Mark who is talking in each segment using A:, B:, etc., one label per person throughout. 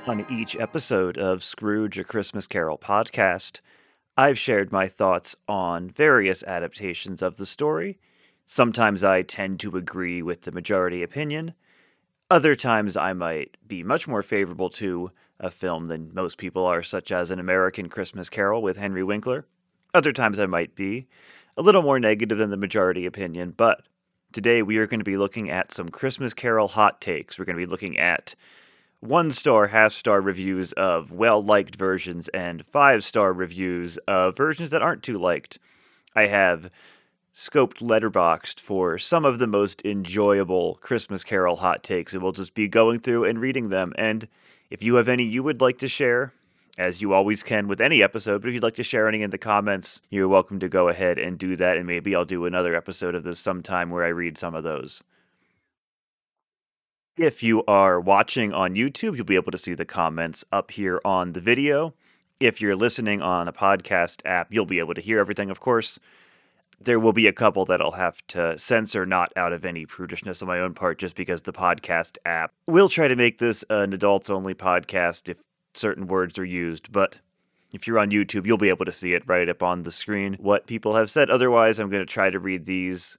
A: On each episode of Scrooge, A Christmas Carol podcast, I've shared my thoughts on various adaptations of the story. Sometimes I tend to agree with the majority opinion. Other times I might be much more favorable to a film than most people are, such as An American Christmas Carol with Henry Winkler. Other times I might be a little more negative than the majority opinion, but today we are going to be looking at some Christmas Carol hot takes. We're going to be looking at 1 star, half-star reviews of well-liked versions and 5-star reviews of versions that aren't too liked. I have scoped Letterboxd for some of the most enjoyable Christmas Carol hot takes, and we'll just be going through and reading them. And if you have any you would like to share, as you always can with any episode, but if you'd like to share any in the comments, you're welcome to go ahead and do that, and maybe I'll do another episode of this sometime where I read some of those. If you are watching on YouTube, you'll be able to see the comments up here on the video. If you're listening on a podcast app, you'll be able to hear everything, of course. There will be a couple that I'll have to censor, not out of any prudishness on my own part, just because the podcast app will try to make this an adults-only podcast if certain words are used, but if you're on YouTube, you'll be able to see it right up on the screen, what people have said. Otherwise, I'm going to try to read these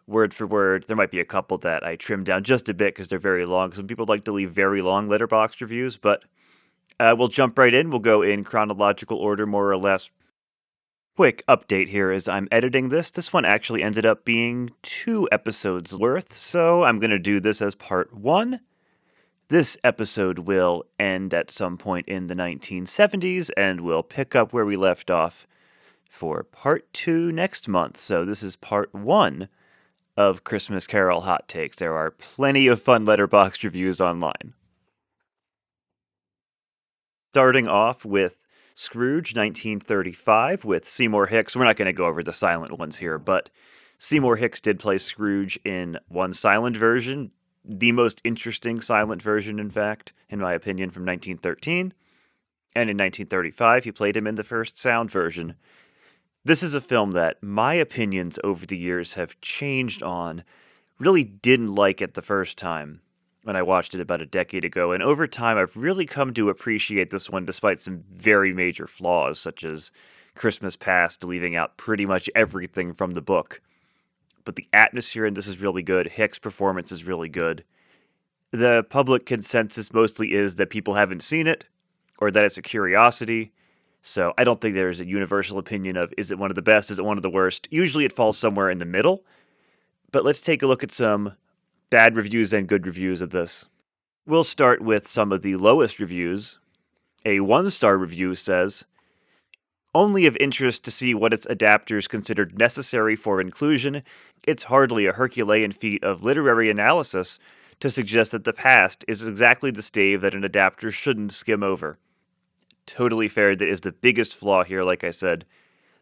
A: word for word. There might be a couple that I trim down just a bit because they're very long. Some people like to leave very long Letterboxd reviews, but we'll jump right in. We'll go in chronological order, more or less. Quick update here as I'm editing this. This one actually ended up being 2 episodes worth, so I'm going to do this as part 1. This episode will end at some point in the 1970s, and we'll pick up where we left off for part 2 next month. So this is part 1 of Christmas Carol hot takes. There are plenty of fun Letterboxd reviews online. Starting off with Scrooge, 1935, with Seymour Hicks. We're not going to go over the silent ones here, but Seymour Hicks did play Scrooge in one silent version, the most interesting silent version, in fact, in my opinion, from 1913. And in 1935, he played him in the first sound version. This is a film that my opinions over the years have changed on. Really didn't like it the first time when I watched it about a decade ago, and over time I've really come to appreciate this one despite some very major flaws, such as Christmas Past leaving out pretty much everything from the book. But the atmosphere in this is really good. Hicks' performance is really good. The public consensus mostly is that people haven't seen it, or that it's a curiosity. So I don't think there's a universal opinion of, is it one of the best, is it one of the worst? Usually it falls somewhere in the middle. But let's take a look at some bad reviews and good reviews of this. We'll start with some of the lowest reviews. A 1-star review says, only of interest to see what its adapters considered necessary for inclusion, it's hardly a Herculean feat of literary analysis to suggest that the past is exactly the stave that an adapter shouldn't skim over. Totally fair. That is the biggest flaw here, like I said.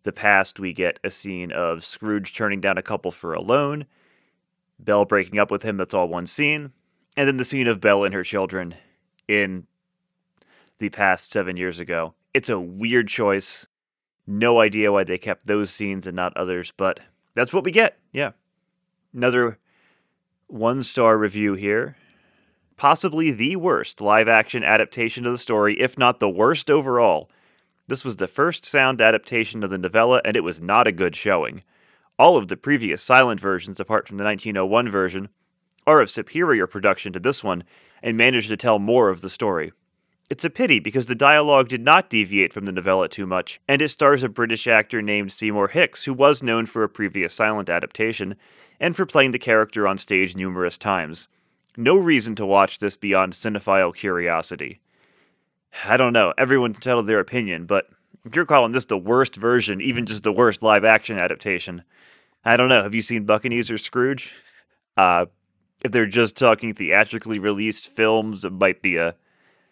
A: The past, we get a scene of Scrooge turning down a couple for a loan, Belle breaking up with him, that's all one scene, and then the scene of Belle and her children in the past 7 years ago. It's a weird choice. No idea why they kept those scenes and not others, but that's what we get. Yeah. Another 1-star review here. Possibly the worst live-action adaptation of the story, if not the worst overall. This was the first sound adaptation of the novella, and it was not a good showing. All of the previous silent versions, apart from the 1901 version, are of superior production to this one, and manage to tell more of the story. It's a pity because the dialogue did not deviate from the novella too much, and it stars a British actor named Seymour Hicks, who was known for a previous silent adaptation, and for playing the character on stage numerous times. No reason to watch this beyond cinephile curiosity. I don't know, everyone's entitled to their opinion, but if you're calling this the worst version, even just the worst live-action adaptation, I don't know, have you seen Buccaneers or Scrooge? If they're just talking theatrically released films, it might be a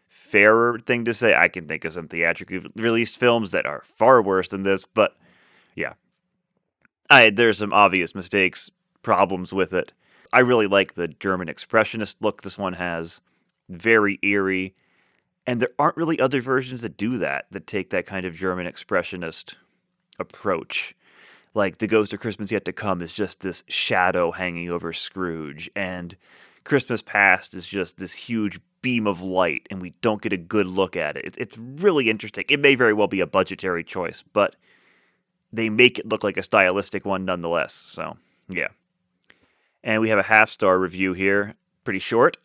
A: fairer thing to say. I can think of some theatrically released films that are far worse than this, but yeah. There's some obvious mistakes, problems with it. I really like the German expressionist look this one has. Very eerie. And there aren't really other versions that do that take that kind of German expressionist approach. Like, The Ghost of Christmas Yet to Come is just this shadow hanging over Scrooge, and Christmas Past is just this huge beam of light and we don't get a good look at it. It's really interesting. It may very well be a budgetary choice, but they make it look like a stylistic one nonetheless. So, yeah. And we have a half-star review here. Pretty short.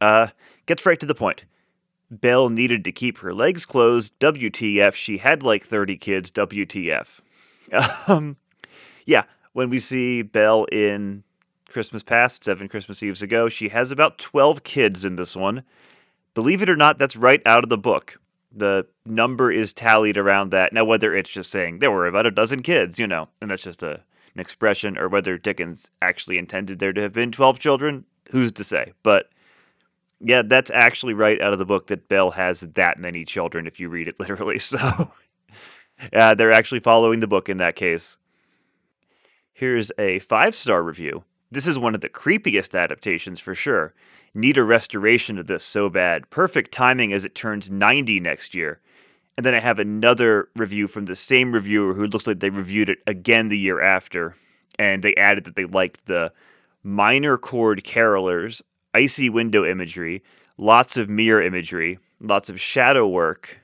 A: Gets right to the point. Belle needed to keep her legs closed. WTF, she had like 30 kids. WTF. Um, yeah, when we see Belle in Christmas Past, 7 Christmas Eves ago, she has about 12 kids in this one. Believe it or not, that's right out of the book. The number is tallied around that. Now, whether it's just saying there were about a dozen kids, and that's just an expression, or whether Dickens actually intended there to have been 12 children, who's to say? But yeah, that's actually right out of the book that Belle has that many children if you read it literally. So they're actually following the book in that case. Here's a 5-star review. This is one of the creepiest adaptations for sure. Need a restoration of this so bad. Perfect timing as it turns 90 next year. And then I have another review from the same reviewer who looks like they reviewed it again the year after. And they added that they liked the minor chord carolers, icy window imagery, lots of mirror imagery, lots of shadow work,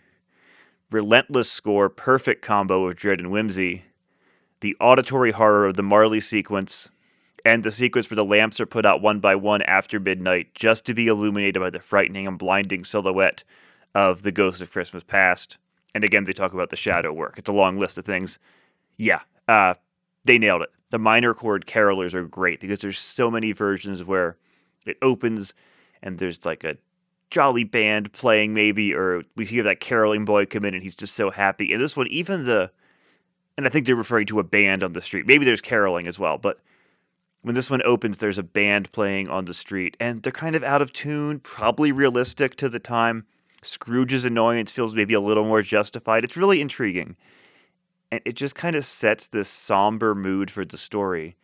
A: relentless score, perfect combo of dread and whimsy, the auditory horror of the Marley sequence, and the sequence where the lamps are put out one by one after midnight just to be illuminated by the frightening and blinding silhouette of the ghost of Christmas Past. And again, they talk about the shadow work. It's a long list of things. Yeah, they nailed it. The minor chord carolers are great because there's so many versions where it opens and there's like a jolly band playing maybe, or we hear that caroling boy come in and he's just so happy. And this one, and I think they're referring to a band on the street. Maybe there's caroling as well, but when this one opens, there's a band playing on the street, and they're kind of out of tune, probably realistic to the time. Scrooge's annoyance feels maybe a little more justified. It's really intriguing. And it just kind of sets this somber mood for the story.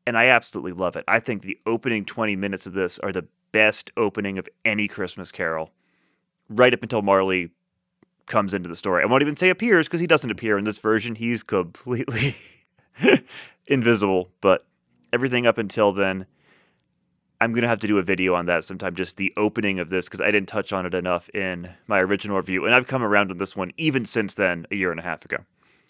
A: And I absolutely love it. I think the opening 20 minutes of this are the best opening of any Christmas Carol, right up until Marley comes into the story. I won't even say appears because he doesn't appear in this version. He's completely invisible, but everything up until then, I'm going to have to do a video on that sometime, just the opening of this, because I didn't touch on it enough in my original review. And I've come around on this one even since then, a year and a half ago,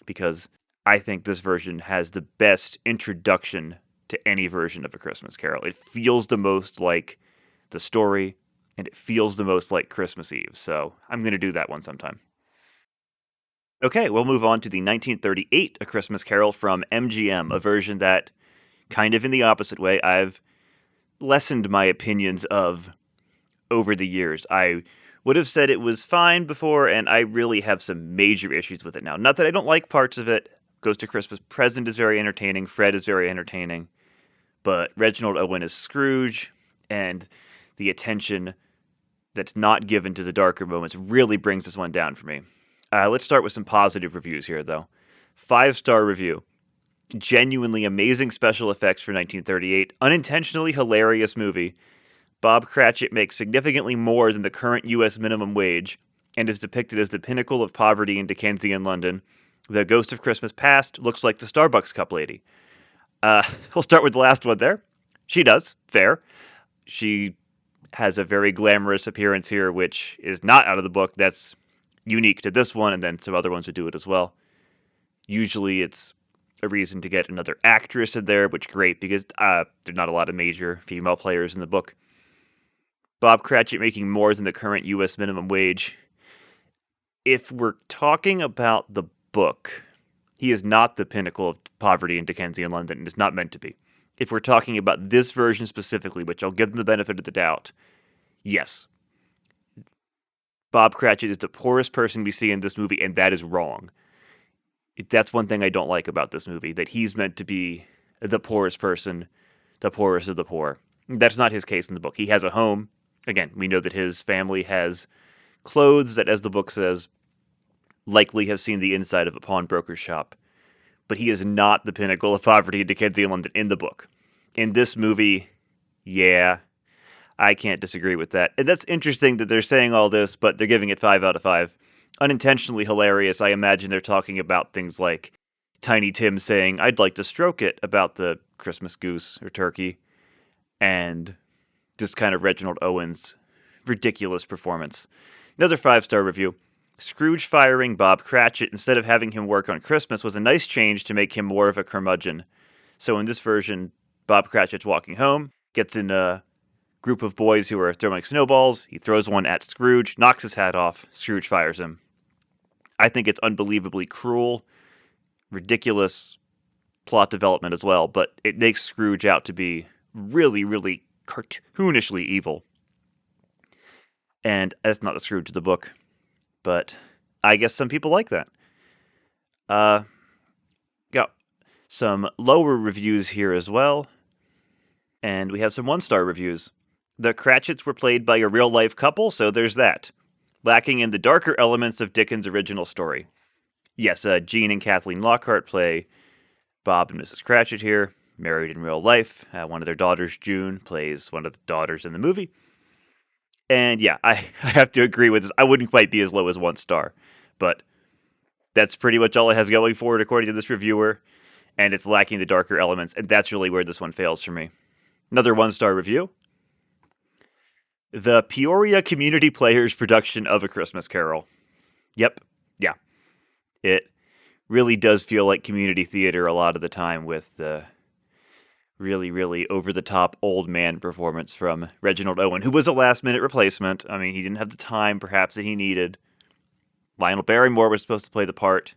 A: because I think this version has the best introduction to any version of A Christmas Carol. It feels the most like the story, and it feels the most like Christmas Eve. So I'm going to do that one sometime. Okay, we'll move on to the 1938 A Christmas Carol from MGM, a version that, kind of in the opposite way, I've lessened my opinions of over the years. I would have said it was fine before, and I really have some major issues with it now. Not that I don't like parts of it. Ghost of Christmas Present is very entertaining. Fred is very entertaining. But Reginald Owen is Scrooge, and the attention that's not given to the darker moments really brings this one down for me. Let's start with some positive reviews here, though. 5-star review. Genuinely amazing special effects for 1938. Unintentionally hilarious movie. Bob Cratchit makes significantly more than the current U.S. minimum wage and is depicted as the pinnacle of poverty in Dickensian London. The Ghost of Christmas Past looks like the Starbucks cup lady. We'll start with the last one there. She does. Fair. She has a very glamorous appearance here, which is not out of the book. That's unique to this one, and then some other ones would do it as well. Usually it's a reason to get another actress in there, which great, because there's not a lot of major female players in the book. Bob Cratchit making more than the current U.S. minimum wage. If we're talking about the book, he is not the pinnacle of poverty in Dickensian London, and is not meant to be. If we're talking about this version specifically, which I'll give them the benefit of the doubt, yes. Bob Cratchit is the poorest person we see in this movie, and that is wrong. That's one thing I don't like about this movie, that he's meant to be the poorest person, the poorest of the poor. That's not his case in the book. He has a home. Again, we know that his family has clothes that, as the book says, likely have seen the inside of a pawnbroker's shop. But he is not the pinnacle of poverty in Dickensian London in the book. In this movie, yeah, I can't disagree with that. And that's interesting that they're saying all this, but they're giving it 5 out of 5. Unintentionally hilarious. I imagine they're talking about things like Tiny Tim saying, "I'd like to stroke it," about the Christmas goose or turkey. And just kind of Reginald Owens ridiculous performance. Another 5-star review. Scrooge firing Bob Cratchit instead of having him work on Christmas was a nice change to make him more of a curmudgeon. So in this version, Bob Cratchit's walking home, gets in a group of boys who are throwing snowballs. He throws one at Scrooge, knocks his hat off. Scrooge fires him. I think it's unbelievably cruel, ridiculous plot development as well, but it makes Scrooge out to be really, really cartoonishly evil. And that's not the Scrooge of the book, but I guess some people like that. Got some lower reviews here as well, and we have some 1-star reviews. The Cratchits were played by a real-life couple, so there's that. Lacking in the darker elements of Dickens' original story. Yes, Jean and Kathleen Lockhart play Bob and Mrs. Cratchit here, married in real life. One of their daughters, June, plays one of the daughters in the movie. And yeah, I have to agree with this. I wouldn't quite be as low as 1 star, but that's pretty much all it has going for it, according to this reviewer. And it's lacking the darker elements, and that's really where this one fails for me. Another 1-star review. The Peoria Community Players production of A Christmas Carol. Yep, yeah. It really does feel like community theater a lot of the time with the really, really over-the-top old man performance from Reginald Owen, who was a last-minute replacement. I mean, he didn't have the time, perhaps, that he needed. Lionel Barrymore was supposed to play the part.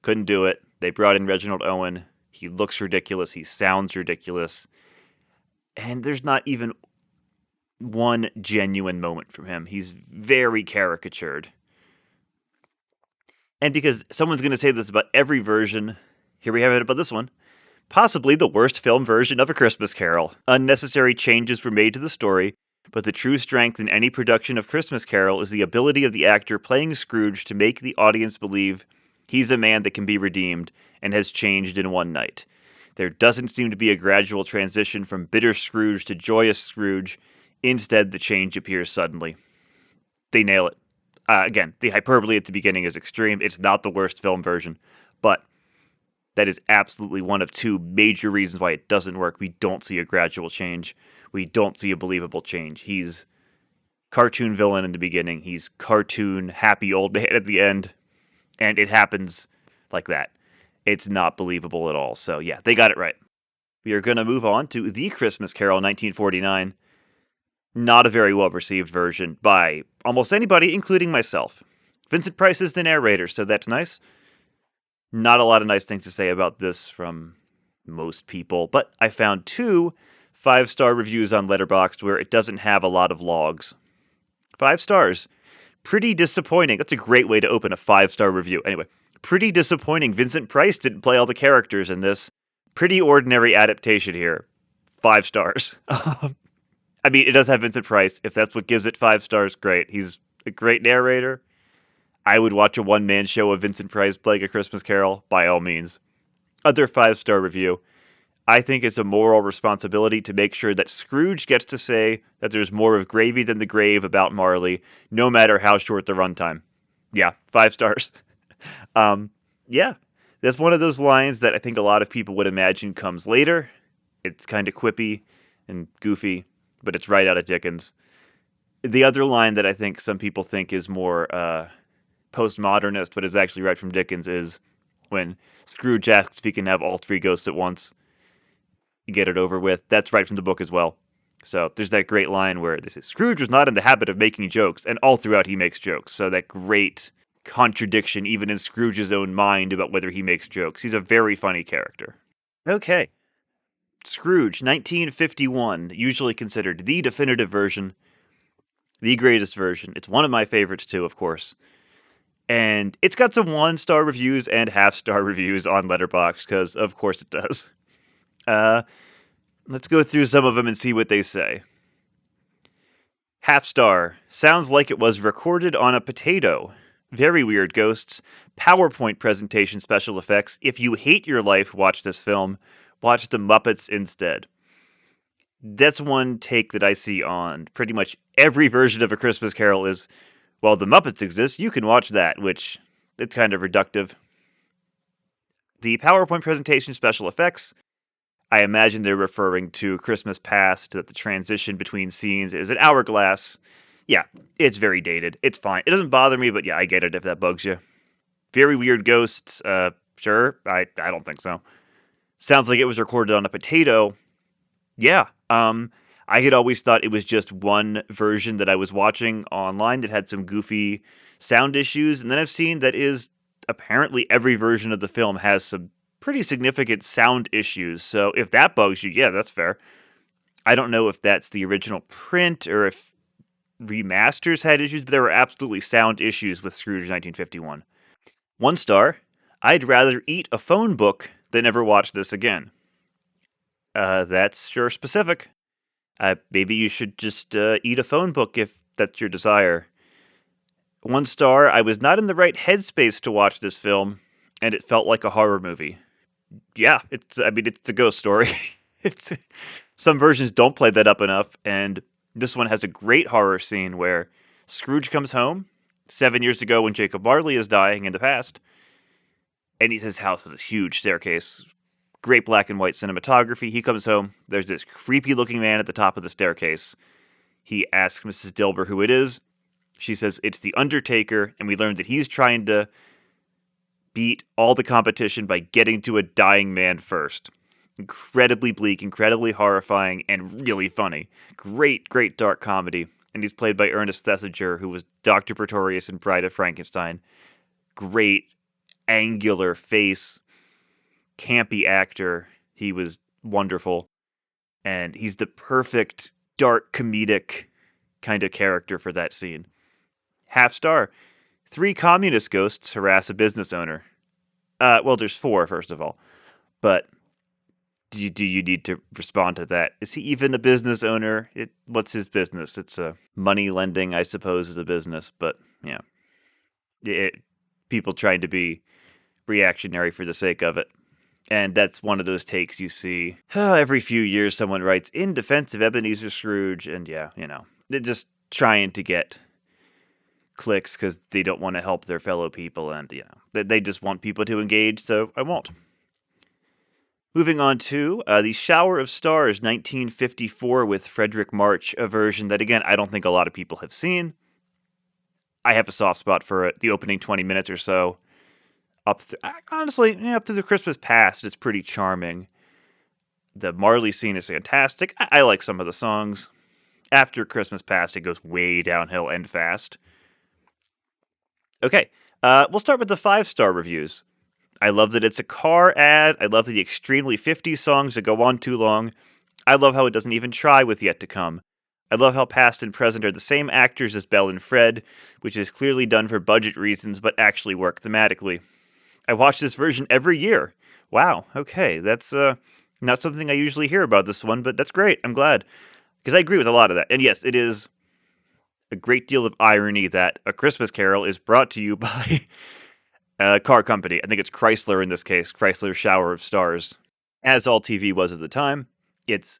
A: Couldn't do it. They brought in Reginald Owen. He looks ridiculous. He sounds ridiculous. And there's not even one genuine moment from him. He's very caricatured. And because someone's going to say this about every version, here we have it about this one. Possibly the worst film version of A Christmas Carol. Unnecessary changes were made to the story, but the true strength in any production of Christmas Carol is the ability of the actor playing Scrooge to make the audience believe he's a man that can be redeemed and has changed in one night. There doesn't seem to be a gradual transition from bitter Scrooge to joyous Scrooge. Instead, the change appears suddenly. They nail it. Again, the hyperbole at the beginning is extreme. It's not the worst film version, but that is absolutely one of 2 major reasons why it doesn't work. We don't see a gradual change. We don't see a believable change. He's cartoon villain in the beginning. He's cartoon happy old man at the end. And it happens like that. It's not believable at all. So yeah, they got it right. We are going to move on to The Christmas Carol, 1949. Not a very well-received version by almost anybody, including myself. Vincent Price is the narrator, so that's nice. Not a lot of nice things to say about this from most people, but I found 2 5-star reviews on Letterboxd where it doesn't have a lot of logs. 5 stars. Pretty disappointing. That's a great way to open a 5-star review. Anyway, pretty disappointing. Vincent Price didn't play all the characters in this. Pretty ordinary adaptation here. 5 stars. I mean, it does have Vincent Price. If that's what gives it 5 stars, great. He's a great narrator. I would watch a one-man show of Vincent Price playing A Christmas Carol, by all means. Other 5-star review. I think it's a moral responsibility to make sure that Scrooge gets to say that there's more of gravy than the grave about Marley, no matter how short the runtime. Yeah, 5 stars. Yeah, that's one of those lines that I think a lot of people would imagine comes later. It's kind of quippy and goofy, but it's right out of Dickens. The other line that I think some people think is more postmodernist, but is actually right from Dickens, is when Scrooge asks if he can have all 3 ghosts at once. You get it over with. That's right from the book as well. So there's that great line where this is Scrooge was not in the habit of making jokes, and all throughout he makes jokes. So that great contradiction even in Scrooge's own mind about whether he makes jokes. He's a very funny character. Okay. Scrooge, 1951, usually considered the definitive version, the greatest version. It's one of my favorites too, of course. And it's got some 1-star reviews and half-star reviews on Letterboxd, because of course it does. Let's go through some of them and see what they say. Half star. Sounds like it was recorded on a potato. Very weird ghosts. PowerPoint presentation special effects. If you hate your life, watch this film. Watch The Muppets instead. That's one take that I see on pretty much every version of A Christmas Carol is, well, The Muppets exist, you can watch that, which it's kind of reductive. The PowerPoint presentation special effects. I imagine they're referring to Christmas Past, that the transition between scenes is an hourglass. Yeah, it's very dated. It's fine. It doesn't bother me, but yeah, I get it if that bugs you. Very weird ghosts. Sure. I don't think so. Sounds like it was recorded on a potato. Yeah. I had always thought it was just one version that I was watching online that had some goofy sound issues, and then I've seen that is apparently every version of the film has some pretty significant sound issues. So if that bugs you, yeah, that's fair. I don't know if that's the original print or if remasters had issues, but there were absolutely sound issues with Scrooge 1951. 1 star. I'd rather eat a phone book than ever watch this again. That's sure specific. Maybe you should just eat a phone book if that's your desire. 1 star. I was not in the right headspace to watch this film, and it felt like a horror movie. Yeah, it's. I mean, it's a ghost story. it's some versions don't play that up enough, and this one has a great horror scene where Scrooge comes home 7 years ago when Jacob Marley is dying in the past, and his house has a huge staircase. Great black and white cinematography. He comes home. There's this creepy looking man at the top of the staircase. He asks Mrs. Dilber who it is. She says it's the Undertaker, and we learn that he's trying to beat all the competition by getting to a dying man first. Incredibly bleak, incredibly horrifying, and really funny. Great, great dark comedy. And he's played by Ernest Thesiger, who was Dr. Pretorius in Bride of Frankenstein. Great, angular face, campy actor. He was wonderful. And he's the perfect dark comedic kind of character for that scene. 0.5 star. 3 communist ghosts harass a business owner. Well, there's 4, first of all. But do you need to respond to that? Is he even a business owner? What's his business? It's a money lending, I suppose, is a business. But yeah, people trying to be reactionary for the sake of it. And that's one of those takes you see every few years. Someone writes in defense of Ebenezer Scrooge, and yeah, they're just trying to get clicks because they don't want to help their fellow people, and they just want people to engage. So I won't. Moving on to the Shower of Stars, 1954, with Frederick March, a version that again I don't think a lot of people have seen. I have a soft spot for it. The opening 20 minutes or so. Honestly, up to the Christmas past, it's pretty charming. The Marley scene is fantastic. I like some of the songs. After Christmas past, it goes way downhill and fast. Okay, we'll start with the 5-star reviews. I love that it's a car ad. I love the extremely 50s songs that go on too long. I love how it doesn't even try with Yet to Come. I love how past and present are the same actors as Belle and Fred, which is clearly done for budget reasons but actually work thematically. I watch this version every year. Wow, okay, that's not something I usually hear about this one, but that's great. I'm glad. Because I agree with a lot of that. And yes, it is a great deal of irony that A Christmas Carol is brought to you by a car company. I think it's Chrysler in this case, Chrysler Shower of Stars. As all TV was at the time, it's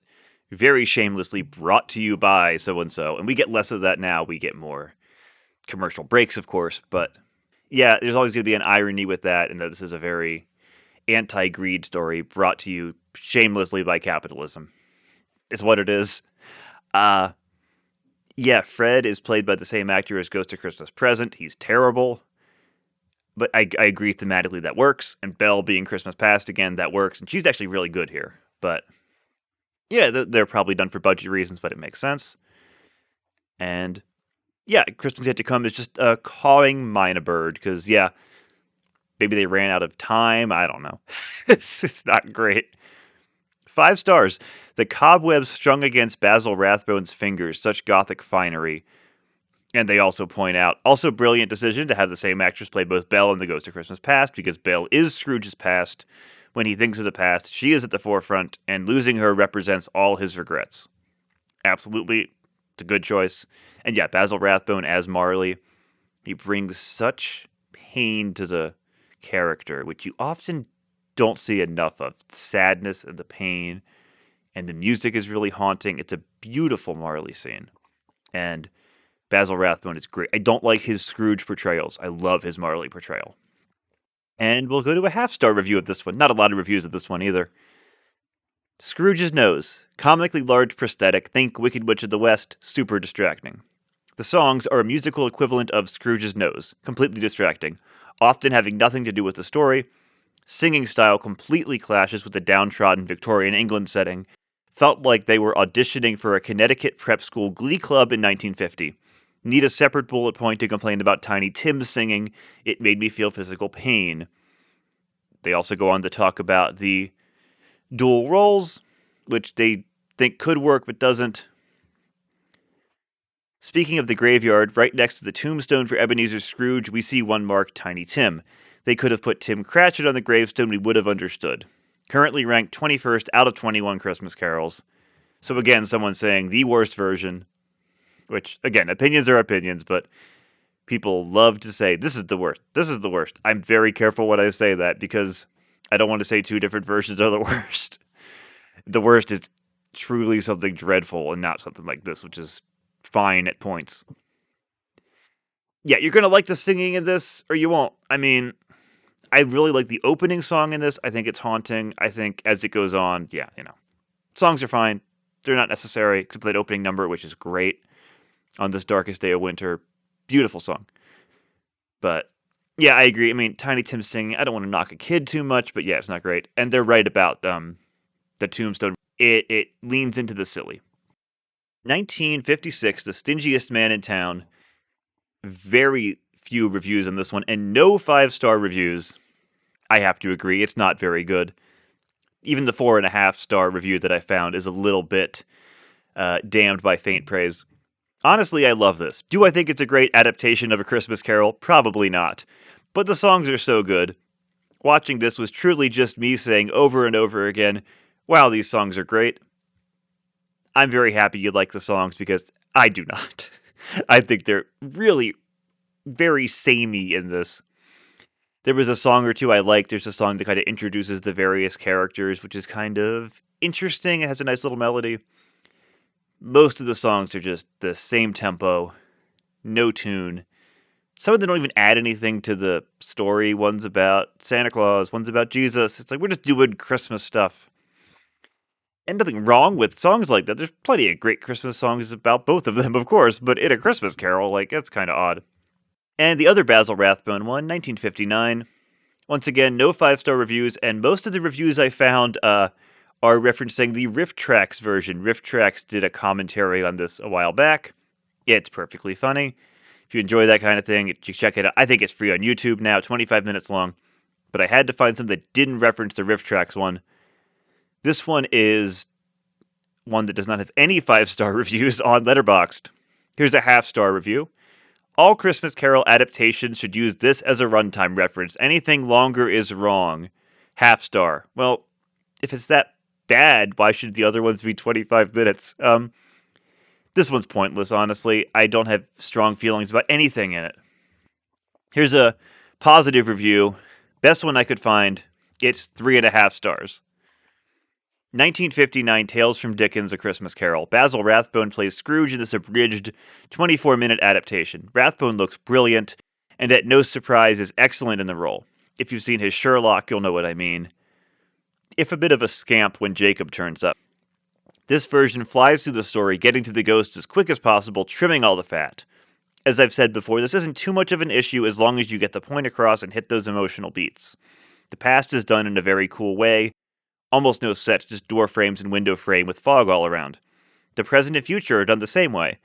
A: very shamelessly brought to you by so-and-so. And we get less of that now. We get more commercial breaks, of course, but yeah, there's always going to be an irony with that, and that this is a very anti-greed story brought to you shamelessly by capitalism. Is what it is. Yeah, Fred is played by the same actor as Ghost of Christmas Present. He's terrible, but I agree thematically that works. And Belle being Christmas Past again, that works, and she's actually really good here. But yeah, they're probably done for budget reasons, but it makes sense. And yeah, Christmas Yet to Come is just cawing mine a bird because yeah, maybe they ran out of time. I don't know. It's not great. 5 stars. The cobwebs strung against Basil Rathbone's fingers, such gothic finery. And they also point out, also brilliant decision to have the same actress play both Belle and the Ghost of Christmas Past, because Belle is Scrooge's past. When he thinks of the past, she is at the forefront, and losing her represents all his regrets. Absolutely, it's a good choice. And yeah, Basil Rathbone as Marley, he brings such pain to the character, which you often don't see enough of. The sadness and the pain, and the music is really haunting. It's a beautiful Marley scene. And Basil Rathbone is great. I don't like his Scrooge portrayals. I love his Marley portrayal. And we'll go to a 0.5-star review of this one. Not a lot of reviews of this one either. Scrooge's nose. Comically large prosthetic. Think Wicked Witch of the West. Super distracting. The songs are a musical equivalent of Scrooge's nose, completely distracting, often having nothing to do with the story. Singing style completely clashes with the downtrodden Victorian England setting. Felt like they were auditioning for a Connecticut prep school glee club in 1950. Need a separate bullet point to complain about Tiny Tim's singing. It made me feel physical pain. They also go on to talk about the dual roles, which they think could work but doesn't. Speaking of the graveyard, right next to the tombstone for Ebenezer Scrooge, we see one marked Tiny Tim. They could have put Tim Cratchit on the gravestone, we would have understood. Currently ranked 21st out of 21 Christmas carols. So again, someone saying the worst version, which, again, opinions are opinions, but people love to say, this is the worst, this is the worst. I'm very careful when I say that because I don't want to say two different versions are the worst. The worst is truly something dreadful and not something like this, which is fine at points. Yeah, you're going to like the singing in this, or you won't. I mean, I really like the opening song in this. I think it's haunting. I think as it goes on, yeah, songs are fine. They're not necessary, except for that opening number, which is great. On This Darkest Day of Winter, beautiful song. But yeah, I agree. I mean, Tiny Tim singing, I don't want to knock a kid too much, but yeah, it's not great. And they're right about the tombstone. It leans into the silly. 1956, The Stingiest Man in Town. Very few reviews on this one, and no 5-star reviews. I have to agree, it's not very good. Even the 4.5-star review that I found is a little bit damned by faint praise. Honestly, I love this. Do I think it's a great adaptation of A Christmas Carol? Probably not. But the songs are so good. Watching this was truly just me saying over and over again, wow, these songs are great. I'm very happy you like the songs because I do not. I think they're really very samey in this. There was a song or two I liked. There's a song that kind of introduces the various characters, which is kind of interesting. It has a nice little melody. Most of the songs are just the same tempo, no tune. Some of them don't even add anything to the story. One's about Santa Claus, one's about Jesus. It's like we're just doing Christmas stuff. And nothing wrong with songs like that. There's plenty of great Christmas songs about both of them, of course, but in A Christmas Carol, like, that's kind of odd. And the other Basil Rathbone one, 1959. Once again, no 5-star reviews, and most of the reviews I found are referencing the Riff Tracks version. Riff Tracks did a commentary on this a while back. It's perfectly funny. If you enjoy that kind of thing, you check it out. I think it's free on YouTube now, 25 minutes long. But I had to find something that didn't reference the Riff Tracks one. This one is one that does not have any 5-star reviews on Letterboxd. Here's a half-star review. All Christmas Carol adaptations should use this as a runtime reference. Anything longer is wrong. Half-star. Well, if it's that bad, why should the other ones be 25 minutes? This one's pointless, honestly. I don't have strong feelings about anything in it. Here's a positive review. Best one I could find. It's 3.5 stars. 1959 Tales from Dickens, A Christmas Carol. Basil Rathbone plays Scrooge in this abridged 24-minute adaptation. Rathbone looks brilliant, and at no surprise is excellent in the role. If you've seen his Sherlock, you'll know what I mean. If a bit of a scamp when Jacob turns up. This version flies through the story, getting to the ghosts as quick as possible, trimming all the fat. As I've said before, this isn't too much of an issue as long as you get the point across and hit those emotional beats. The past is done in a very cool way. Almost no sets, just door frames and window frame with fog all around. The present and future are done the same way.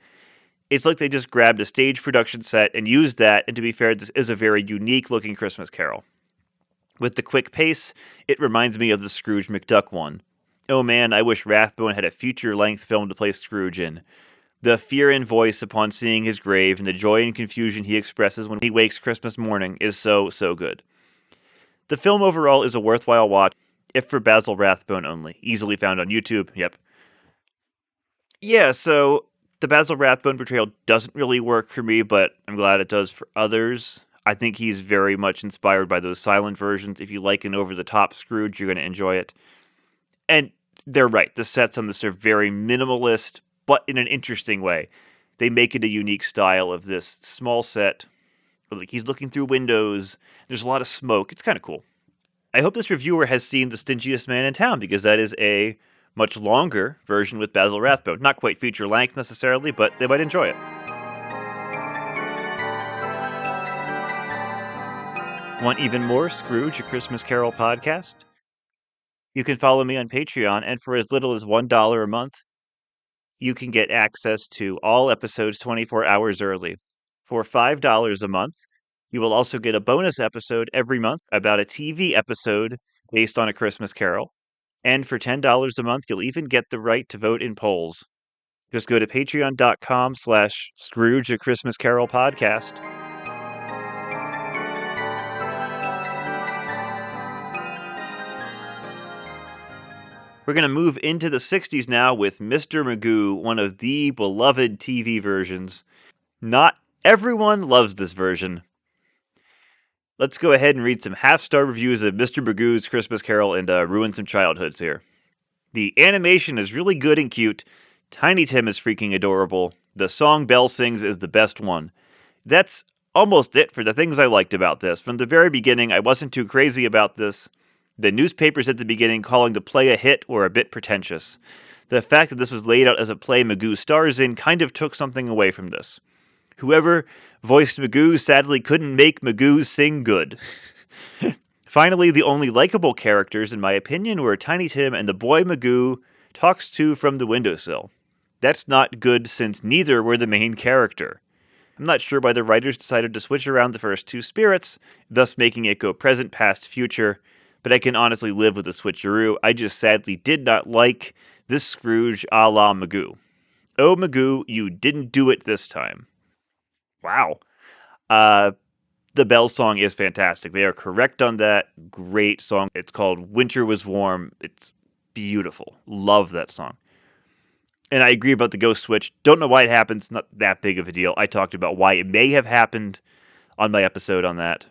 A: It's like they just grabbed a stage production set and used that, and to be fair, this is a very unique looking Christmas Carol. With the quick pace, it reminds me of the Scrooge McDuck one. Oh man, I wish Rathbone had a feature-length film to play Scrooge in. The fear in voice upon seeing his grave and the joy and confusion he expresses when he wakes Christmas morning is so, so good. The film overall is a worthwhile watch, if for Basil Rathbone only. Easily found on YouTube, yep. Yeah, so the Basil Rathbone portrayal doesn't really work for me, but I'm glad it does for others. I think he's very much inspired by those silent versions. If you like an over-the-top Scrooge, you're going to enjoy it. And they're right, the sets on this are very minimalist, but in an interesting way. They make it a unique style of this small set. Like he's looking through windows, there's a lot of smoke. It's kind of cool. I hope this reviewer has seen The Stingiest Man in Town, because that is a much longer version with Basil Rathbone. Not quite feature length necessarily, but they might enjoy it. Want even more Scrooge, a Christmas Carol podcast? You can follow me on Patreon, and for as little as $1 a month, you can get access to all episodes 24 hours early. For $5 a month, you will also get a bonus episode every month about a TV episode based on A Christmas Carol. And for $10 a month, you'll even get the right to vote in polls. Just go to patreon.com/Scrooge, a Christmas Carol podcast. We're going to move into the 60s now with Mr. Magoo, one of the beloved TV versions. Not everyone loves this version. Let's go ahead and read some half-star reviews of Mr. Magoo's Christmas Carol and ruin some childhoods here. The animation is really good and cute. Tiny Tim is freaking adorable. The song Belle sings is the best one. That's almost it for the things I liked about this. From the very beginning, I wasn't too crazy about this. The newspapers at the beginning calling the play a hit were a bit pretentious. The fact that this was laid out as a play Magoo stars in kind of took something away from this. Whoever voiced Magoo sadly couldn't make Magoo sing good. Finally, the only likable characters, in my opinion, were Tiny Tim and the boy Magoo talks to from the windowsill. That's not good since neither were the main character. I'm not sure why the writers decided to switch around the first two spirits, thus making it go present, past, future, but I can honestly live with the switcheroo. I just sadly did not like this Scrooge a la Magoo. Oh, Magoo, you didn't do it this time. Wow. The Belle song is fantastic. They are correct on that. Great song. It's called Winter Was Warm. It's beautiful. Love that song. And I agree about the ghost switch. Don't know why it happens. Not that big of a deal. I talked about why it may have happened on my episode on that.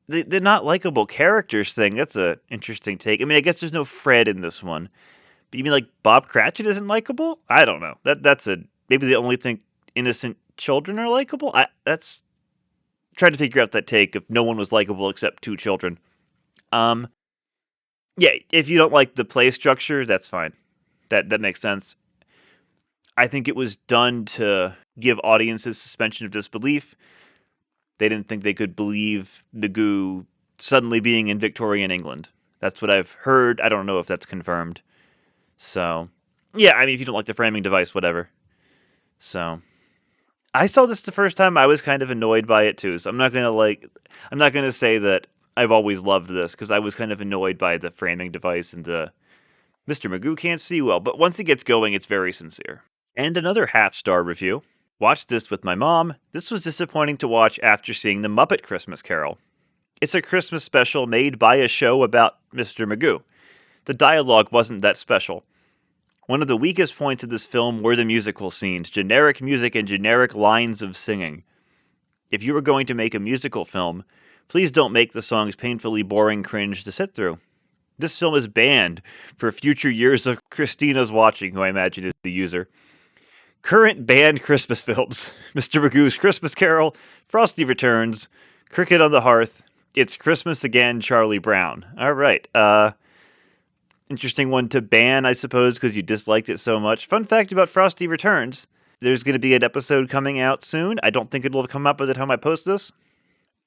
A: The not likable characters thing, that's a interesting take. I mean, I guess there's no Fred in this one. But you mean like Bob Cratchit isn't likable? I don't know. That's maybe they only think innocent children are likable? That's trying to figure out that take if no one was likable except two children. Yeah, if you don't like the play structure, that's fine. That makes sense. I think it was done to give audiences suspension of disbelief. They didn't think they could believe Magoo suddenly being in Victorian England. That's what I've heard. I don't know if that's confirmed. So, yeah, I mean, if you don't like the framing device, whatever. So, I saw this the first time. I was kind of annoyed by it too. So I'm not gonna say that I've always loved this because I was kind of annoyed by the framing device and the Mr. Magoo can't see well. But once it gets going, it's very sincere. And another half-star review. Watched this with my mom. This was disappointing to watch after seeing The Muppet Christmas Carol. It's a Christmas special made by a show about Mr. Magoo. The dialogue wasn't that special. One of the weakest points of this film were the musical scenes, generic music and generic lines of singing. If you were going to make a musical film, please don't make the songs painfully boring cringe to sit through. This film is banned for future years of Christina's watching, who I imagine is the user. Current banned Christmas films: Mr. Magoo's Christmas Carol, Frosty Returns, Cricket on the Hearth, It's Christmas Again, Charlie Brown. All right. Interesting one to ban, I suppose, because you disliked it so much. Fun fact about Frosty Returns: there's going to be an episode coming out soon. I don't think it'll come up by the time I post this.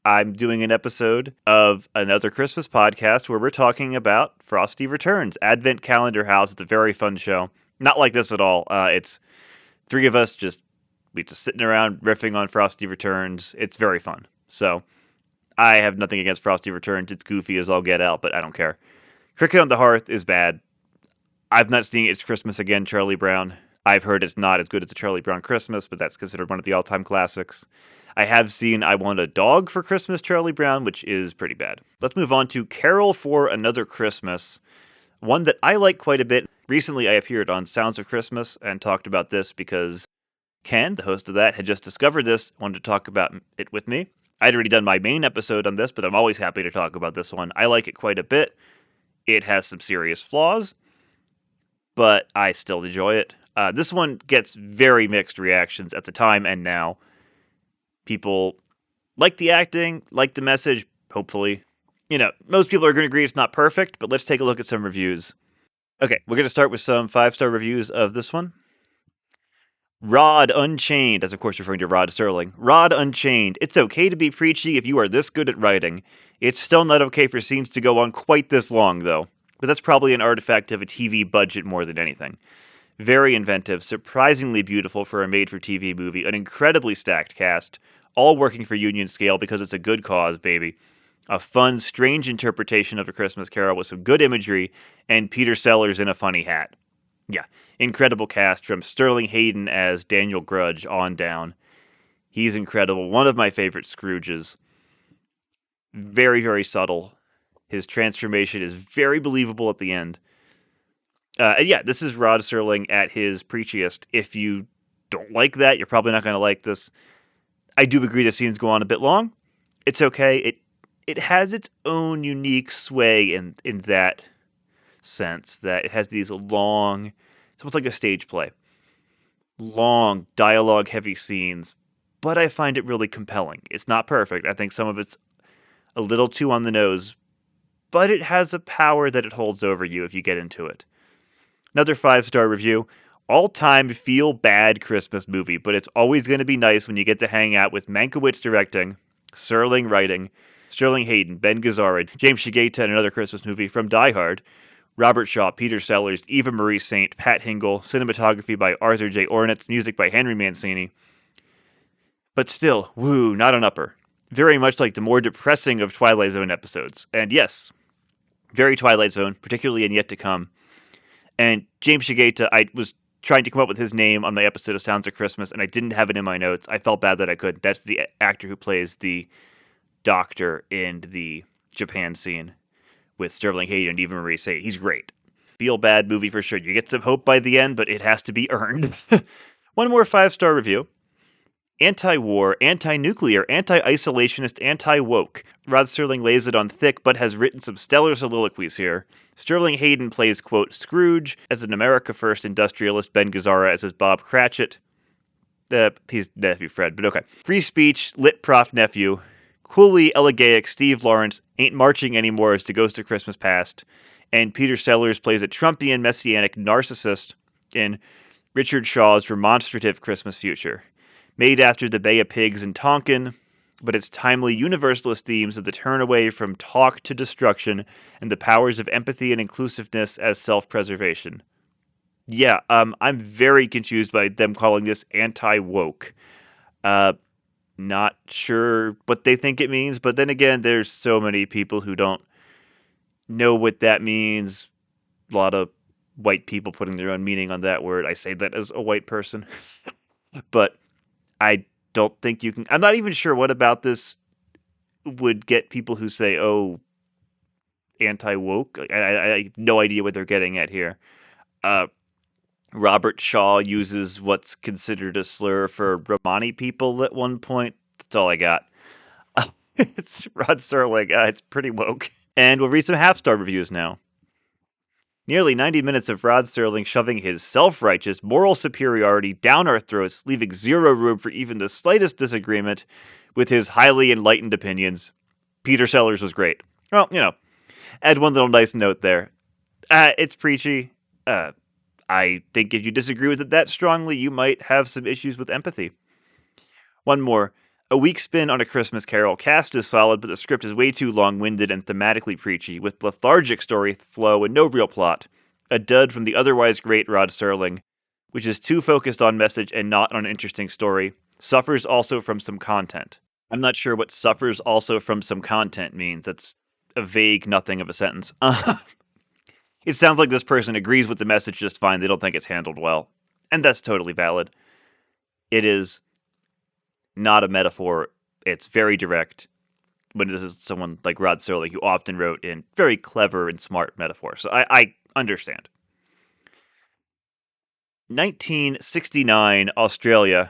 A: I'm doing an episode of another Christmas podcast where we're talking about Frosty Returns, Advent Calendar House. It's a very fun show. Not like this at all. It's three of us just sitting around riffing on Frosty Returns. It's very fun. So I have nothing against Frosty Returns. It's goofy as all get out, but I don't care. Cricket on the Hearth is bad. I've not seen It's Christmas Again, Charlie Brown. I've heard it's not as good as a Charlie Brown Christmas, but that's considered one of the all-time classics. I have seen I Want a Dog for Christmas, Charlie Brown, which is pretty bad. Let's move on to Carol for Another Christmas, one that I like quite a bit. Recently, I appeared on Sounds of Christmas and talked about this because Ken, the host of that, had just discovered this, wanted to talk about it with me. I'd already done my main episode on this, but I'm always happy to talk about this one. I like it quite a bit. It has some serious flaws, but I still enjoy it. This one gets very mixed reactions at the time and now. People like the acting, like the message, hopefully. Most people are going to agree it's not perfect, but let's take a look at some reviews. Okay, we're going to start with some 5-star reviews of this one. Rod Unchained, as of course referring to Rod Serling. Rod Unchained. It's okay to be preachy if you are this good at writing. It's still not okay for scenes to go on quite this long, though. But that's probably an artifact of a TV budget more than anything. Very inventive, surprisingly beautiful for a made-for-TV movie, an incredibly stacked cast, all working for union scale because it's a good cause, baby. A fun, strange interpretation of A Christmas Carol with some good imagery, and Peter Sellers in a funny hat. Yeah, incredible cast from Sterling Hayden as Daniel Grudge on down. He's incredible. One of my favorite Scrooges. Very, very subtle. His transformation is very believable at the end. And yeah, this is Rod Serling at his preachiest. If you don't like that, you're probably not going to like this. I do agree the scenes go on a bit long. It's okay. It has its own unique sway in that sense that it has these long, it's almost like a stage play, long dialogue heavy scenes, but I find it really compelling. It's not perfect. I think some of it's a little too on the nose, but it has a power that it holds over you if you get into it. Another 5-star review. All-time feel-bad Christmas movie, but it's always going to be nice when you get to hang out with Mankiewicz directing, Serling writing, Sterling Hayden, Ben Gazzara, James Shigeta in another Christmas movie from Die Hard, Robert Shaw, Peter Sellers, Eva Marie Saint, Pat Hingle, cinematography by Arthur J. Ornitz, music by Henry Mancini. But still, woo, not an upper. Very much like the more depressing of Twilight Zone episodes. And yes, very Twilight Zone, particularly in Yet to Come. And James Shigeta, I was trying to come up with his name on the episode of Sounds of Christmas, and I didn't have it in my notes. I felt bad that I couldn't. That's the actor who plays the doctor in the Japan scene with Sterling Hayden and Eva Marie Saint. He's great. Feel bad movie for sure. You get some hope by the end, but it has to be earned. One more 5-star review. Anti-war, anti-nuclear, anti-isolationist, anti-woke. Rod Serling lays it on thick, but has written some stellar soliloquies here. Sterling Hayden plays, quote, Scrooge as an America First industrialist, Ben Gazzara as his Bob Cratchit. He's nephew Fred, but okay. Free speech, lit prof nephew. Coolly elegaic Steve Lawrence ain't marching anymore as the ghost of Christmas past. And Peter Sellers plays a Trumpian messianic narcissist in Richard Shaw's remonstrative Christmas future. Made after the Bay of Pigs and Tonkin, but its timely universalist themes of the turn away from talk to destruction and the powers of empathy and inclusiveness as self-preservation. Yeah, I'm very confused by them calling this anti-woke. Not sure what they think it means, but then again, there's so many people who don't know what that means. A lot of white people putting their own meaning on that word. I say that as a white person. But I don't think you can. I'm not even sure what about this would get people who say, oh, anti-woke. I have no idea what they're getting at here. Robert Shaw uses what's considered a slur for Romani people at one point. That's all I got. It's Rod Serling. It's pretty woke. And we'll read some half-star reviews now. Nearly 90 minutes of Rod Serling shoving his self-righteous moral superiority down our throats, leaving zero room for even the slightest disagreement with his highly enlightened opinions. Peter Sellers was great. Well, add one little nice note there. It's preachy. I think if you disagree with it that strongly, you might have some issues with empathy. One more. A weak spin on A Christmas Carol. Cast is solid, but the script is way too long-winded and thematically preachy, with lethargic story flow and no real plot. A dud from the otherwise great Rod Serling, which is too focused on message and not on an interesting story. Suffers also from some content. I'm not sure what suffers also from some content means. That's a vague nothing of a sentence. It sounds like this person agrees with the message just fine. They don't think it's handled well. And that's totally valid. It is not a metaphor. It's very direct. When this is someone like Rod Serling, who often wrote in very clever and smart metaphors. So I understand. 1969, Australia.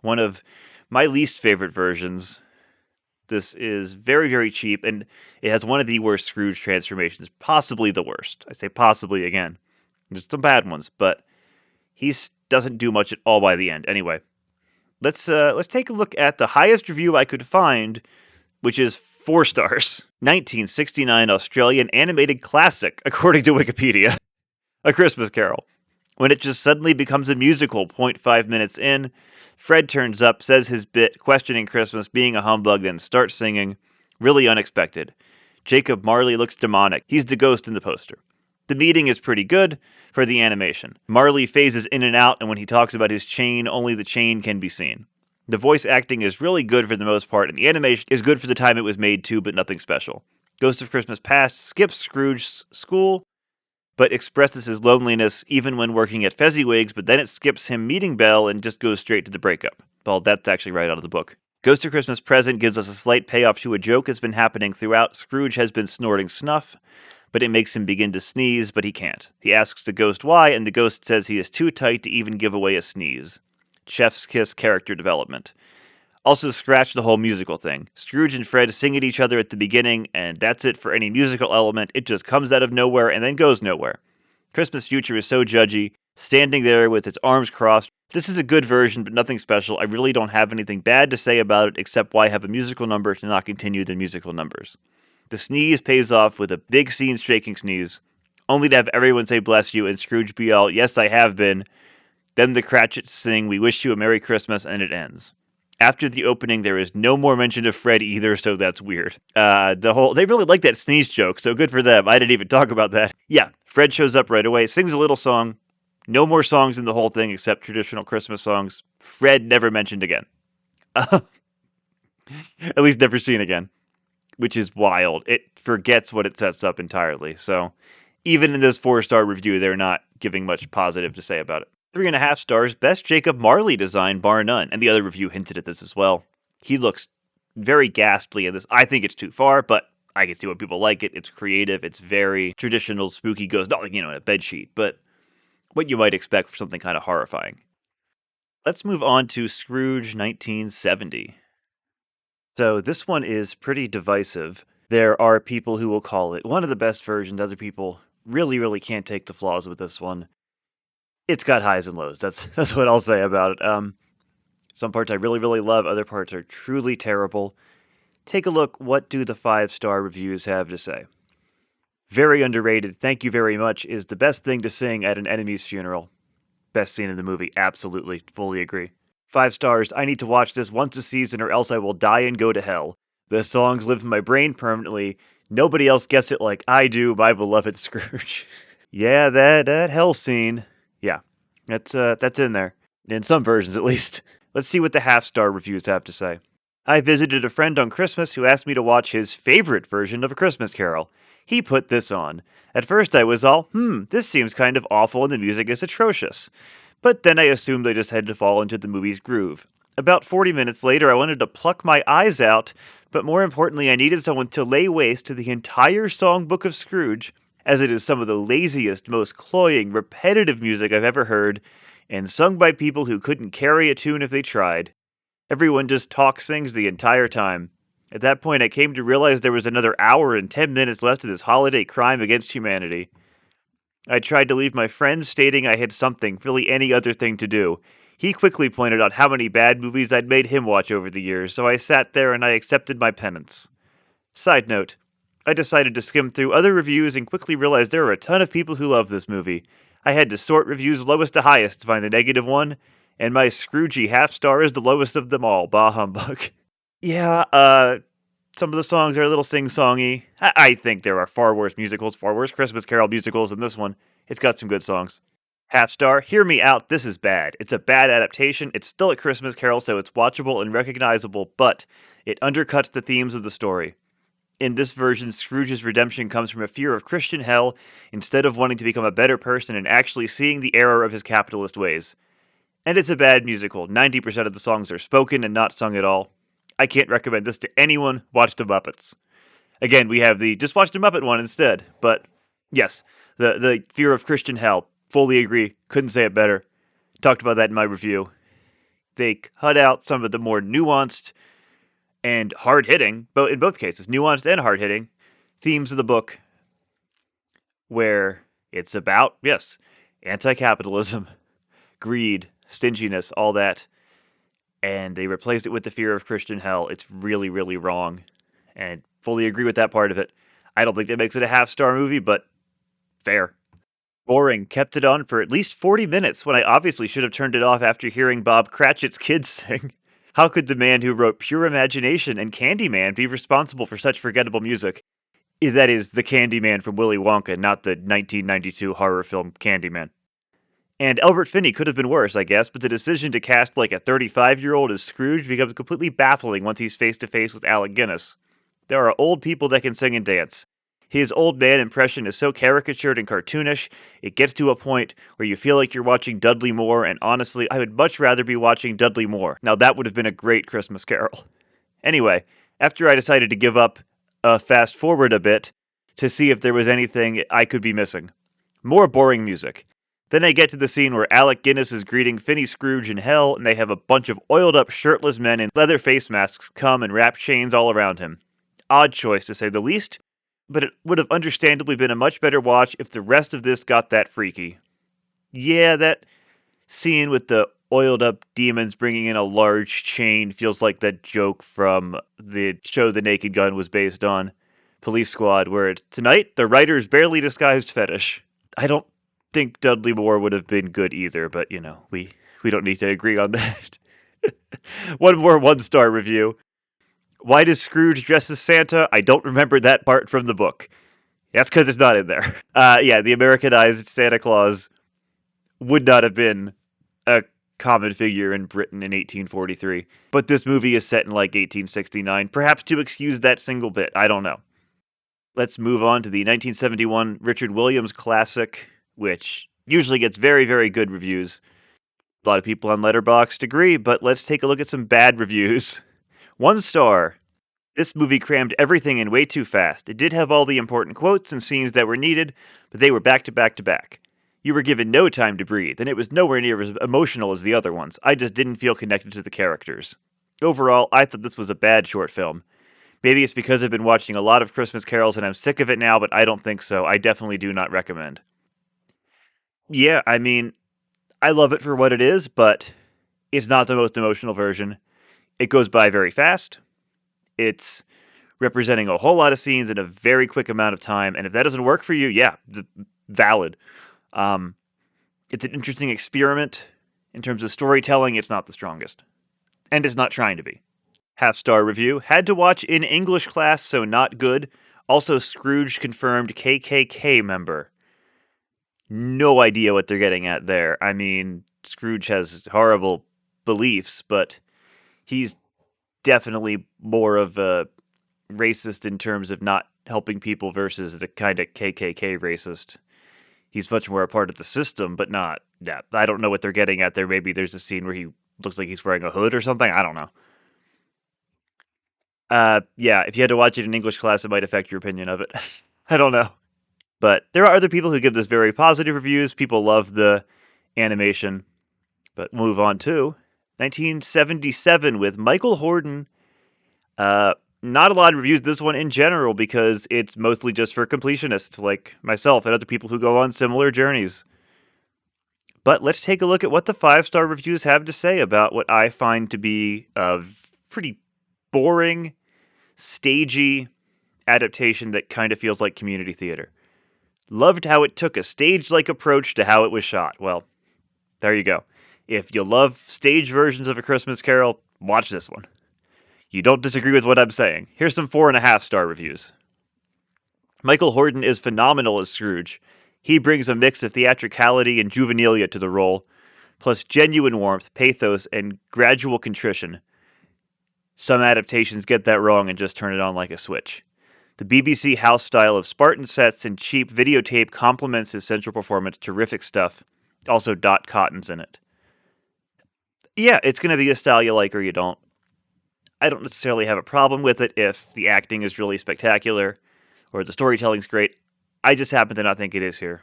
A: One of my least favorite versions. This is very, very cheap, and it has one of the worst Scrooge transformations, possibly the worst. I say possibly again. There's some bad ones, but he doesn't do much at all by the end. Anyway, let's take a look at the highest review I could find, which is 4 stars. 1969 Australian animated classic, according to Wikipedia. A Christmas Carol. when it just suddenly becomes a musical 0.5 minutes in. Fred turns up, says his bit, questioning Christmas, being a humbug, then starts singing. Really unexpected. Jacob Marley looks demonic. He's the ghost in the poster. The meeting is pretty good for the animation. Marley phases in and out, and when he talks about his chain, only the chain can be seen. The voice acting is really good for the most part, and the animation is good for the time it was made too, but nothing special. Ghost of Christmas Past skips Scrooge's school, but expresses his loneliness even when working at Fezziwig's, but then it skips him meeting Belle and just goes straight to the breakup. Well, that's actually right out of the book. Ghost of Christmas Present gives us a slight payoff to a joke that's been happening throughout. Scrooge has been snorting snuff, but it makes him begin to sneeze, but he can't. He asks the ghost why, and the ghost says he is too tight to even give away a sneeze. Chef's kiss character development. Also, scratch the whole musical thing. Scrooge and Fred sing at each other at the beginning, and that's it for any musical element. It just comes out of nowhere and then goes nowhere. Christmas Future is so judgy, standing there with its arms crossed. This is a good version, but nothing special. I really don't have anything bad to say about it, except why have a musical number to not continue the musical numbers. The sneeze pays off with a big scene-shaking sneeze, only to have everyone say bless you and Scrooge be all, yes I have been. Then the Cratchits sing, we wish you a Merry Christmas, and it ends. After the opening, there is no more mention of Fred either, so that's weird. They really like that sneeze joke, so good for them. I didn't even talk about that. Yeah, Fred shows up right away, sings a little song. No more songs in the whole thing except traditional Christmas songs. Fred never mentioned again. At least never seen again, which is wild. It forgets what it sets up entirely, so even in this 4-star review, they're not giving much positive to say about it. 3.5 stars, best Jacob Marley design, bar none. And the other review hinted at this as well. He looks very ghastly in this. I think it's too far, but I can see why people like it. It's creative. It's very traditional, spooky ghost. Not like, in a bedsheet, but what you might expect for something kind of horrifying. Let's move on to Scrooge 1970. So this one is pretty divisive. There are people who will call it one of the best versions. Other people really, really can't take the flaws with this one. It's got highs and lows. That's what I'll say about it. Some parts I really, really love. Other parts are truly terrible. Take a look. What do the 5-star reviews have to say? Very underrated. Thank you very much is the best thing to sing at an enemy's funeral. Best scene in the movie. Absolutely. Fully agree. 5 stars. I need to watch this once a season or else I will die and go to hell. The songs live in my brain permanently. Nobody else gets it like I do, my beloved Scrooge. Yeah, that hell scene. Yeah, that's in there. In some versions, at least. Let's see what the half-star reviews have to say. I visited a friend on Christmas who asked me to watch his favorite version of A Christmas Carol. He put this on. At first I was all, this seems kind of awful and the music is atrocious. But then I assumed I just had to fall into the movie's groove. About 40 minutes later, I wanted to pluck my eyes out, but more importantly, I needed someone to lay waste to the entire songbook of Scrooge, as it is some of the laziest, most cloying, repetitive music I've ever heard, and sung by people who couldn't carry a tune if they tried. Everyone just sings the entire time. At that point, I came to realize there was another hour and 10 minutes left of this holiday crime against humanity. I tried to leave my friend, stating I had something, really any other thing to do. He quickly pointed out how many bad movies I'd made him watch over the years, so I sat there and I accepted my penance. Side note, I decided to skim through other reviews and quickly realized there are a ton of people who love this movie. I had to sort reviews lowest to highest to find the negative one, and my Scroogey half-star is the lowest of them all. Bah humbug. Yeah, some of the songs are a little sing-songy. I think there are far worse musicals, far worse Christmas Carol musicals than this one. It's got some good songs. Half-star, hear me out, this is bad. It's a bad adaptation, it's still a Christmas Carol, so it's watchable and recognizable, but it undercuts the themes of the story. In this version, Scrooge's redemption comes from a fear of Christian hell instead of wanting to become a better person and actually seeing the error of his capitalist ways. And it's a bad musical. 90% of the songs are spoken and not sung at all. I can't recommend this to anyone. Watch the Muppets. Again, we have the just watch the Muppet one instead. But yes, the fear of Christian hell. Fully agree. Couldn't say it better. Talked about that in my review. They cut out some of the more nuanced and hard-hitting, but in both cases, nuanced and hard-hitting, themes of the book where it's about, yes, anti-capitalism, greed, stinginess, all that, and they replaced it with the fear of Christian hell. It's really, really wrong, and fully agree with that part of it. I don't think that makes it a half-star movie, but fair. Boring. Kept it on for at least 40 minutes when I obviously should have turned it off after hearing Bob Cratchit's kids sing. How could the man who wrote Pure Imagination and Candyman be responsible for such forgettable music? That is, the Candyman from Willy Wonka, not the 1992 horror film Candyman. And Albert Finney could have been worse, I guess, but the decision to cast like a 35-year-old as Scrooge becomes completely baffling once he's face to face with Alec Guinness. There are old people that can sing and dance. His old man impression is so caricatured and cartoonish, it gets to a point where you feel like you're watching Dudley Moore, and honestly, I would much rather be watching Dudley Moore. Now, that would have been a great Christmas Carol. Anyway, after I decided to give up, fast forward a bit to see if there was anything I could be missing. More boring music. Then I get to the scene where Alec Guinness is greeting Finney Scrooge in hell, and they have a bunch of oiled up shirtless men in leather face masks come and wrap chains all around him. Odd choice, to say the least, but it would have understandably been a much better watch if the rest of this got that freaky. Yeah, that scene with the oiled up demons bringing in a large chain feels like that joke from the show The Naked Gun was based on, Police Squad, where it's tonight, the writer's barely disguised fetish. I don't think Dudley Moore would have been good either, but we don't need to agree on that. One more 1-star review. Why does Scrooge dress as Santa? I don't remember that part from the book. That's because it's not in there. Yeah, the Americanized Santa Claus would not have been a common figure in Britain in 1843. But this movie is set in like 1869, perhaps to excuse that single bit. I don't know. Let's move on to the 1971 Richard Williams classic, which usually gets very, very good reviews. A lot of people on Letterboxd agree, but let's take a look at some bad reviews. 1 star. This movie crammed everything in way too fast. It did have all the important quotes and scenes that were needed, but they were back to back to back. You were given no time to breathe, and it was nowhere near as emotional as the other ones. I just didn't feel connected to the characters. Overall, I thought this was a bad short film. Maybe it's because I've been watching a lot of Christmas carols and I'm sick of it now, but I don't think so. I definitely do not recommend. Yeah, I mean, I love it for what it is, but it's not the most emotional version. It goes by very fast. It's representing a whole lot of scenes in a very quick amount of time, and if that doesn't work for you, yeah, valid. It's an interesting experiment. In terms of storytelling, it's not the strongest. And it's not trying to be. 1/2-star review. Had to watch in English class, so not good. Also, Scrooge confirmed KKK member. No idea what they're getting at there. I mean, Scrooge has horrible beliefs, but he's definitely more of a racist in terms of not helping people versus the kind of KKK racist. He's much more a part of the system, but not. Yeah, I don't know what they're getting at there. Maybe there's a scene where he looks like he's wearing a hood or something. I don't know. Yeah, if you had to watch it in English class, it might affect your opinion of it. I don't know. But there are other people who give this very positive reviews. People love the animation. But move on to 1977 with Michael Hordon. Not a lot of reviews this one in general because it's mostly just for completionists like myself and other people who go on similar journeys. But let's take a look at what the 5-star reviews have to say about what I find to be a pretty boring, stagey adaptation that kind of feels like community theater. Loved how it took a stage-like approach to how it was shot. Well, there you go. If you love stage versions of A Christmas Carol, watch this one. You don't disagree with what I'm saying. Here's some 4.5-star reviews. Michael Hordon is phenomenal as Scrooge. He brings a mix of theatricality and juvenilia to the role, plus genuine warmth, pathos, and gradual contrition. Some adaptations get that wrong and just turn it on like a switch. The BBC house style of Spartan sets and cheap videotape complements his central performance. Terrific stuff. Also, Dot Cotton's in it. Yeah, it's going to be a style you like or you don't. I don't necessarily have a problem with it if the acting is really spectacular or the storytelling's great. I just happen to not think it is here.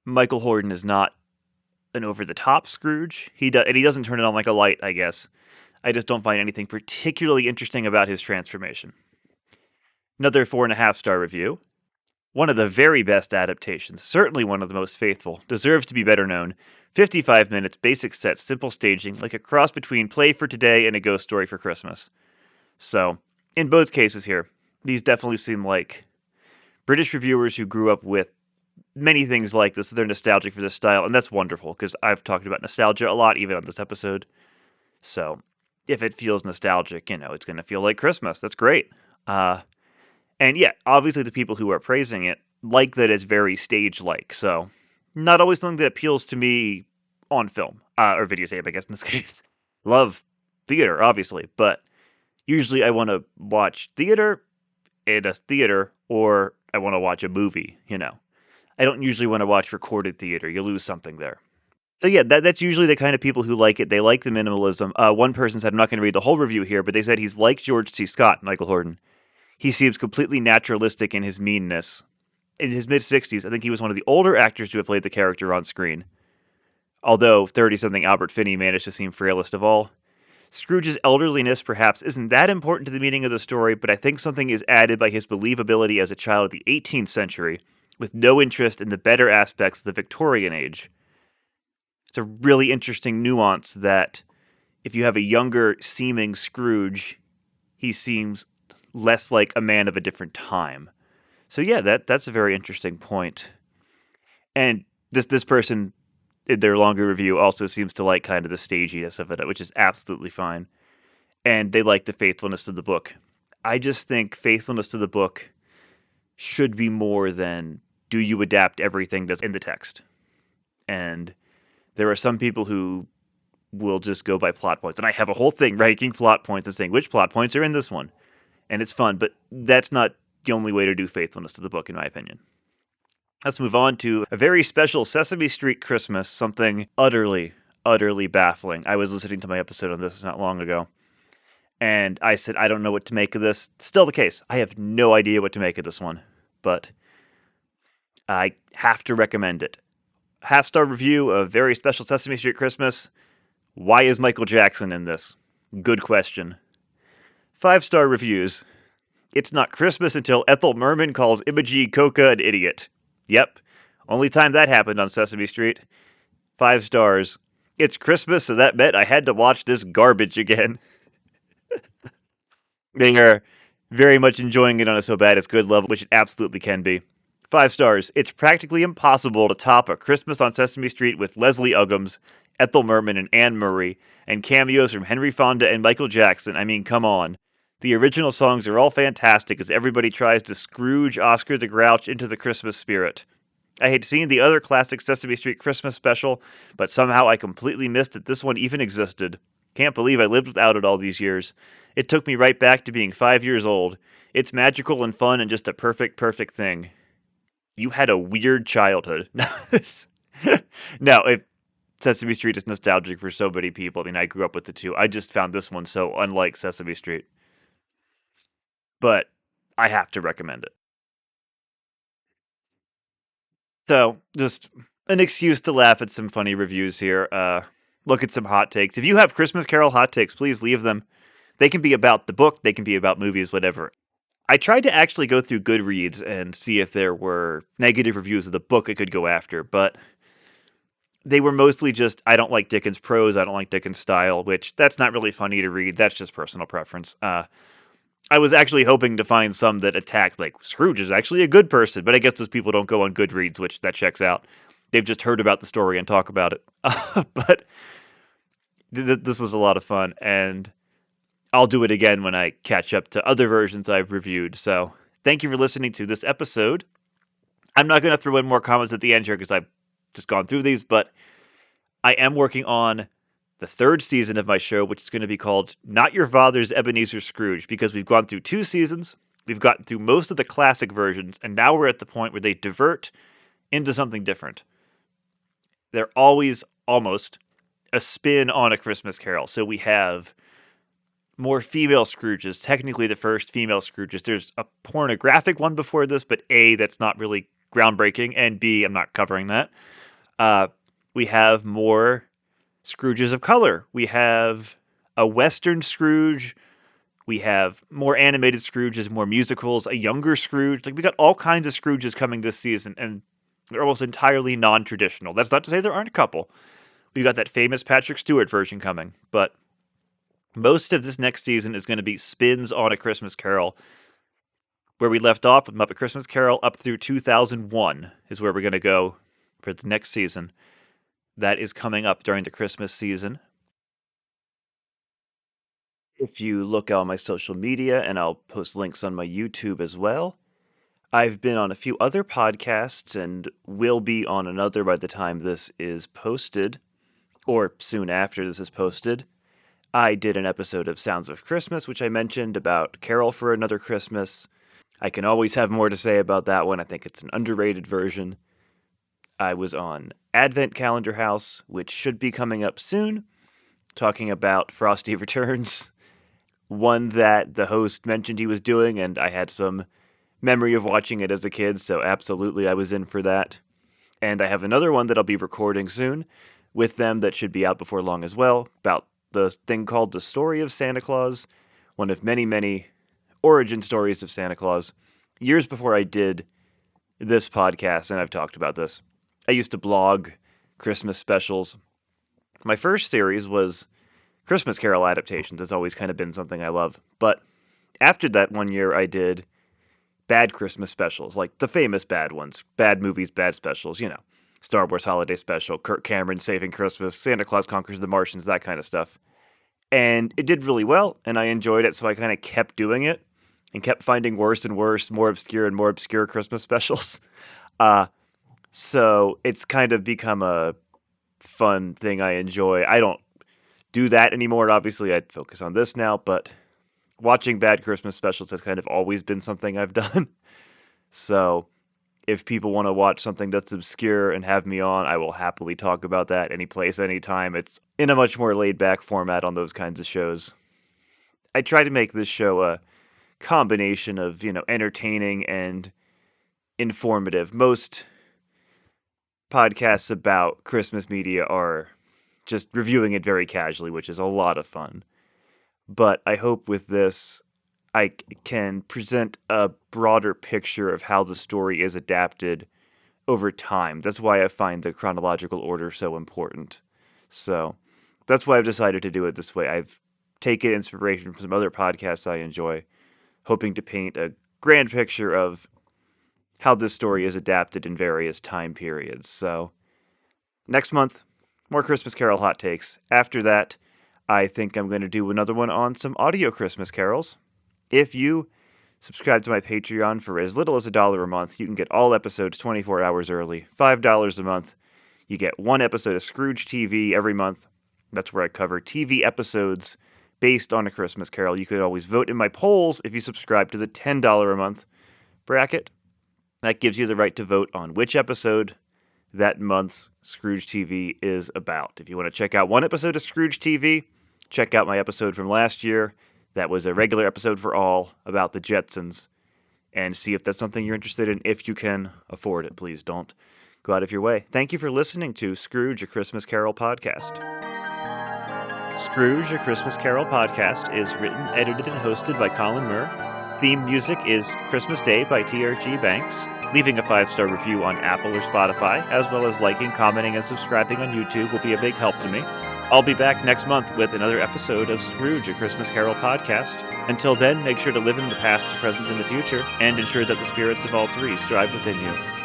A: Michael Hordon is not an over-the-top Scrooge. He doesn't turn it on like a light, I guess. I just don't find anything particularly interesting about his transformation. Another 4.5-star review. One of the very best adaptations, certainly one of the most faithful, deserves to be better known. 55 minutes, basic set, simple staging, like a cross between Play for Today and A Ghost Story for Christmas. So, in both cases here, these definitely seem like British reviewers who grew up with many things like this. They're nostalgic for this style, and that's wonderful because I've talked about nostalgia a lot, even on this episode. So if it feels nostalgic, it's going to feel like Christmas. That's great. Uh, and yeah, obviously the people who are praising it like that it's very stage-like. So not always something that appeals to me on film or videotape, I guess in this case. Love theater, obviously, but usually I want to watch theater in a theater or I want to watch a movie. I don't usually want to watch recorded theater. You lose something there. So yeah, that's usually the kind of people who like it. They like the minimalism. One person said, I'm not going to read the whole review here, but they said he's like George C. Scott, Michael Horton. He seems completely naturalistic in his meanness. In his mid-60s, I think he was one of the older actors to have played the character on screen. Although 30-something Albert Finney managed to seem frailest of all. Scrooge's elderliness perhaps isn't that important to the meaning of the story, but I think something is added by his believability as a child of the 18th century, with no interest in the better aspects of the Victorian age. It's a really interesting nuance that if you have a younger seeming Scrooge, he seems less like a man of a different time. So yeah, that's a very interesting point. And this person in their longer review also seems to like kind of the staginess of it, which is absolutely fine. And they like the faithfulness to the book. I just think faithfulness to the book should be more than do you adapt everything that's in the text. And there are some people who will just go by plot points. And I have a whole thing ranking plot points and saying which plot points are in this one. And it's fun, but that's not the only way to do faithfulness to the book, in my opinion. Let's move on to a very special Sesame Street Christmas, something utterly, utterly baffling. I was listening to my episode on this not long ago, and I said, I don't know what to make of this. Still the case. I have no idea what to make of this one, but I have to recommend it. Half-star review of very special Sesame Street Christmas. Why is Michael Jackson in this? Good question. 5-star reviews. It's not Christmas until Ethel Merman calls Imogene Coca an idiot. Yep. Only time that happened on Sesame Street. 5 stars. It's Christmas, so that meant I had to watch this garbage again. They are very much enjoying it on a so bad it's good level, which it absolutely can be. 5 stars. It's practically impossible to top A Christmas on Sesame Street with Leslie Uggams, Ethel Merman, and Anne Murray, and cameos from Henry Fonda and Michael Jackson. I mean, come on. The original songs are all fantastic as everybody tries to Scrooge Oscar the Grouch into the Christmas spirit. I had seen the other classic Sesame Street Christmas special, but somehow I completely missed that this one even existed. Can't believe I lived without it all these years. It took me right back to being 5 years old. It's magical and fun and just a perfect, perfect thing. You had a weird childhood. Now, if Sesame Street is nostalgic for so many people, I mean, I grew up with the two. I just found this one so unlike Sesame Street. But I have to recommend it. So, just an excuse to laugh at some funny reviews here. Look at some hot takes. If you have Christmas Carol hot takes, please leave them. They can be about the book, they can be about movies, whatever. I tried to actually go through Goodreads and see if there were negative reviews of the book I could go after, but they were mostly just, I don't like Dickens' prose, I don't like Dickens' style, which that's not really funny to read. That's just personal preference. I was actually hoping to find some that attacked, like, Scrooge is actually a good person, but I guess those people don't go on Goodreads, which that checks out. They've just heard about the story and talk about it. But this was a lot of fun, and I'll do it again when I catch up to other versions I've reviewed. So thank you for listening to this episode. I'm not going to throw in more comments at the end here because I've just gone through these, but I am working on the 3rd season of my show, which is going to be called Not Your Father's Ebenezer Scrooge, because we've gone through 2 seasons, we've gotten through most of the classic versions, and now we're at the point where they divert into something different. They're always, almost, a spin on A Christmas Carol. So we have more female Scrooges, technically the first female Scrooges. There's a pornographic one before this, but A, that's not really groundbreaking, and B, I'm not covering that. We have more Scrooges of color. We have a Western Scrooge. We have more animated Scrooges, more musicals, a younger Scrooge. Like, we got all kinds of Scrooges coming this season, and they're almost entirely non-traditional. That's not to say there aren't a couple. We've got that famous Patrick Stewart version coming, but most of this next season is going to be spins on A Christmas Carol. where we left off with Muppet Christmas Carol up through 2001 is where we're going to go for the next season. That is coming up during the Christmas season. If you look on my social media, and I'll post links on my YouTube as well, I've been on a few other podcasts and will be on another by the time this is posted, or soon after this is posted. I did an episode of Sounds of Christmas, which I mentioned about Carol for Another Christmas. I can always have more to say about that one. I think it's an underrated version. I was on Advent Calendar House, which should be coming up soon, talking about Frosty Returns, one that the host mentioned he was doing, and I had some memory of watching it as a kid, so absolutely I was in for that. And I have another one that I'll be recording soon with them that should be out before long as well, about the thing called The Story of Santa Claus, one of many, many origin stories of Santa Claus. Years before I did this podcast, and I've talked about this, I used to blog Christmas specials. My first series was Christmas Carol adaptations. It's always kind of been something I love. But after that one year, I did bad Christmas specials, like the famous bad ones, bad movies, bad specials, Star Wars Holiday Special, Kirk Cameron Saving Christmas, Santa Claus Conquers the Martians, that kind of stuff. And it did really well, and I enjoyed it, so I kind of kept doing it and kept finding worse and worse, more and more obscure Christmas specials. So it's kind of become a fun thing I enjoy. I don't do that anymore. Obviously, I focus on this now, but watching bad Christmas specials has kind of always been something I've done. So if people want to watch something that's obscure and have me on, I will happily talk about that any place, anytime. It's in a much more laid-back format on those kinds of shows. I try to make this show a combination of, entertaining and informative. Most podcasts about Christmas media are just reviewing it very casually, which is a lot of fun. But I hope with this, I can present a broader picture of how the story is adapted over time. That's why I find the chronological order so important. So that's why I've decided to do it this way. I've taken inspiration from some other podcasts I enjoy, hoping to paint a grand picture of how this story is adapted in various time periods. So next month, more Christmas Carol hot takes. After that, I think I'm going to do another one on some audio Christmas carols. If you subscribe to my Patreon for as little as $1 a month, you can get all episodes 24 hours early. $5 a month, you get one episode of Scrooge TV every month. That's where I cover TV episodes based on A Christmas Carol. You could always vote in my polls if you subscribe to the $10 a month bracket. That gives you the right to vote on which episode that month's Scrooge TV is about. If you want to check out one episode of Scrooge TV, check out my episode from last year. That was a regular episode for all about the Jetsons, and see if that's something you're interested in. If you can afford it, please don't go out of your way. Thank you for listening to Scrooge, A Christmas Carol podcast. Scrooge, A Christmas Carol podcast is written, edited, and hosted by Colin Murr. Theme music is Christmas Day by TRG Banks. Leaving a 5-star review on Apple or Spotify, as well as liking, commenting, and subscribing on YouTube will be a big help to me. I'll be back next month with another episode of Scrooge, A Christmas Carol podcast. Until then, make sure to live in the past, the present, and the future, and ensure that the spirits of all three strive within you.